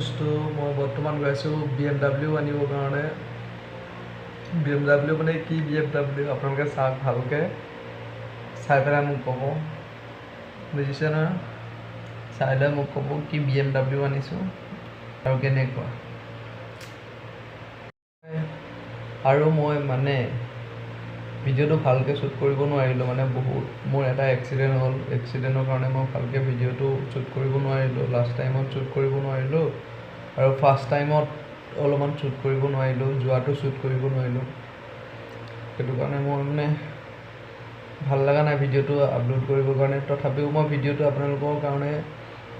মই বৰ্তমান গৈ আছোঁ BMW আনিবৰ কাৰণে। BMW মানে কি BMW আপোনালোকে চাওক, ভালকৈ চাই পেলাই মোক ক'ব, বুজিছে নহয়? চাই লৈ মোক ক'ব কি BMW আনিছোঁ আৰু কেনেকুৱা। আৰু মই মানে ভিডিঅ'টো ভালকৈ শ্বুট কৰিব নোৱাৰিলোঁ, মানে মোৰ এটা এক্সিডেণ্ট হ'ল। এক্সিডেণ্টৰ কাৰণে মই ভালকৈ ভিডিঅ'টো শ্বুট কৰিব নোৱাৰিলোঁ। লাষ্ট টাইমত শ্বুট কৰিব নোৱাৰিলোঁ আৰু ফাৰ্ষ্ট টাইমত অলপমান শ্বুট কৰিব নোৱাৰিলোঁ, যোৱাটো শ্বুট কৰিব নোৱাৰিলোঁ। সেইটো কাৰণে মোৰ মানে ভাল লগা নাই ভিডিঅ'টো আপলোড কৰিবৰ কাৰণে। তথাপিও মই ভিডিঅ'টো আপোনালোকৰ কাৰণে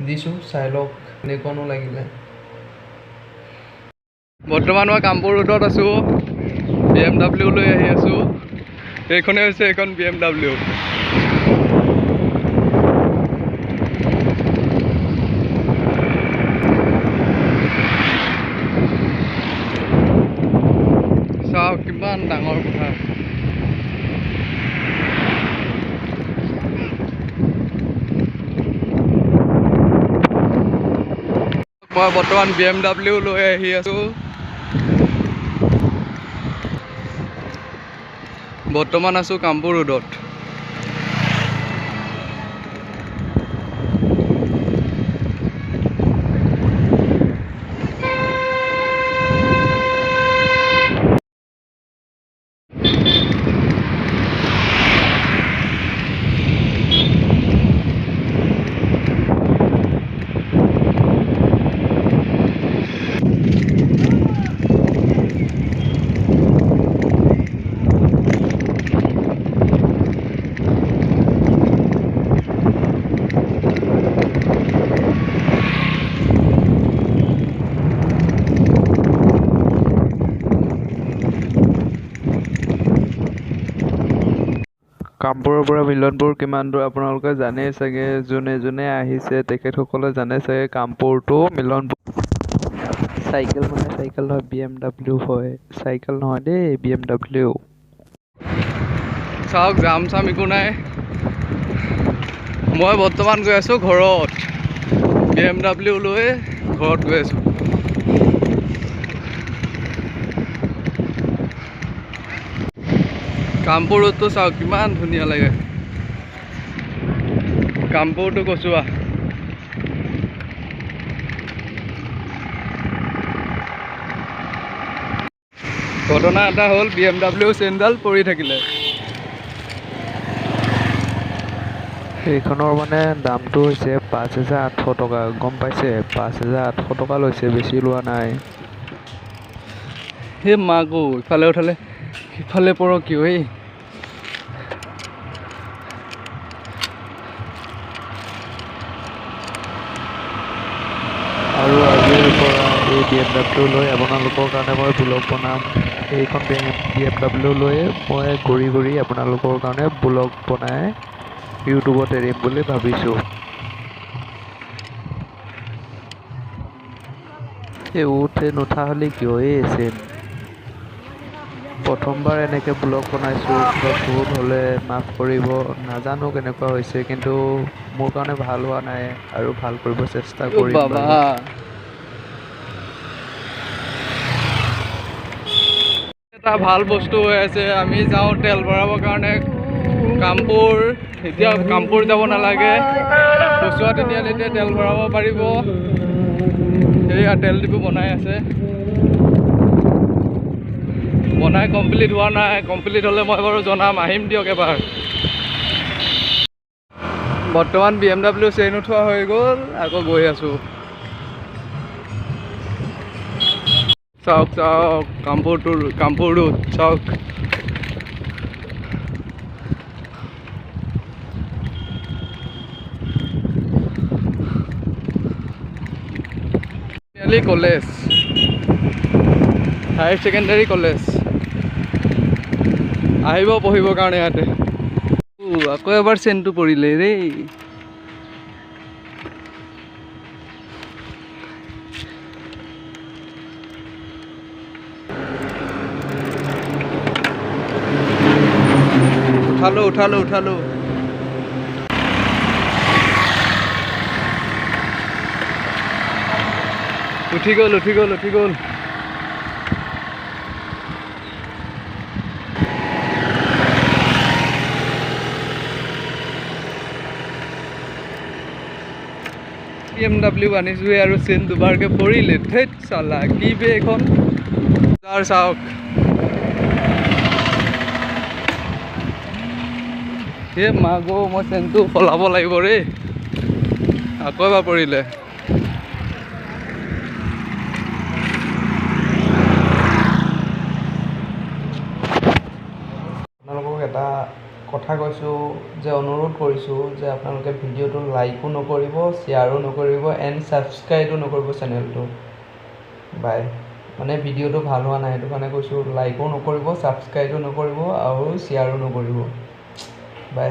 দিছোঁ, চাই লওক কেনেকুৱানো লাগিলে। বৰ্তমান মই কামপুৰ ৰোডত আছোঁ, BMW লৈ আহি আছোঁ। এইখনে হৈছে এইখন BMW। চাওক কিমান ডাঙৰ কথা। মই বৰ্তমান BMW লৈ আহি আছোঁ। বৰ্তমান আছোঁ কামপুৰ ৰোডত। কামপুৰৰ পৰা মিলনপুৰ কিমান দূৰ আপোনালোকে জানেই চাগে। যোনে যোনে আহিছে তেখেতসকলে জানে চাগে কামপুৰ টু মিলনপুৰ। চাইকেল মানে চাইকেল নহয়, BMW হয়, চাইকেল নহয় দেই, BMW। চাওক জাম চাম একো নাই। মই বৰ্তমান গৈ আছোঁ ঘৰত, BMW লৈ ঘৰত গৈ আছোঁ। কামপুৰ ৰোডটো চাওক কিমান ধুনীয়া লাগে। কামপুৰটো কচুৱা। ঘটনা এটা হ'ল, BMW চেইনডাল পৰি থাকিলে। সেইখনৰ মানে দামটো হৈছে 5,800 টকা, গম পাইছে? 5,800 টকা লৈছে, বেছি লোৱা নাই। সেই মাকো ইফালে উঠালে সিফালে পৰ কিয় এই। আৰু আজিৰ পৰা এই BMW লৈ আপোনালোকৰ কাৰণে মই ব্লগ বনাম। এইখন BMW লৈয়ে মই ঘূৰি ঘূৰি আপোনালোকৰ কাৰণে ব্লগ বনাই ইউটিউবত এৰিম বুলি ভাবিছোঁ। এই নুঠা হ'লে কিয় এই চেন। প্ৰথমবাৰ এনেকৈ ব্লগ বনাইছোঁ, কিবা ভুল হ'লে মাফ কৰিব। নাজানো কেনেকুৱা হৈছে, কিন্তু মোৰ কাৰণে ভাল হোৱা নাই আৰু ভাল কৰিব চেষ্টা কৰিম বাৰু। এটা ভাল বস্তু হৈ আছে, আমি যাওঁ তেল ভৰাবৰ কাৰণে কামপুৰ। এতিয়া কামপুৰ যাব নালাগে, কচুৱা তিনিআলিতে তেল ভৰাব পাৰিব। সেয়া তেল ডিপু বনাই আছে, বনাই কমপ্লিট হোৱা নাই। কমপ্লিট হ'লে মই বাৰু জনাম, আহিম দিয়ক এবাৰ। বৰ্তমান BMW চেইন উঠোৱা হৈ গ'ল, আকৌ গৈ আছোঁ। চাওক চাওক কামপুৰ ৰোড চাওক। College, higher secondary college. আহিব পঢ়িবৰ কাৰণে ইয়াতে। আকৌ এবাৰ চেনটো পৰিলে দেই। উঠালো। উঠি গ'ল উঠি গ'ল উঠি গ'ল BMW আনিছোঁহে আৰু চেইন দুবাৰকৈ পৰিলে ধেত চালা কি বে এইখন তাৰ চাওক এই মাগো মই চেইনটো সলাব লাগিব ৰে আকৌ এবাৰ পৰিলে আপোনালোকক এটা কথা কৈছোঁ যে অনুৰোধ কৰিছোঁ যে আপোনালোকে ভিডিঅ'টো লাইকো নকৰিব শ্বেয়াৰো নকৰিব এণ্ড ছাবস্ক্ৰাইবো নকৰিব চেনেলটো বাই মানে ভিডিঅ'টো ভাল হোৱা নাই সেইটো কাৰণে কৈছোঁ লাইকো নকৰিব ছাবস্ক্ৰাইবো নকৰিব আৰু শ্বেয়াৰো নকৰিব বাই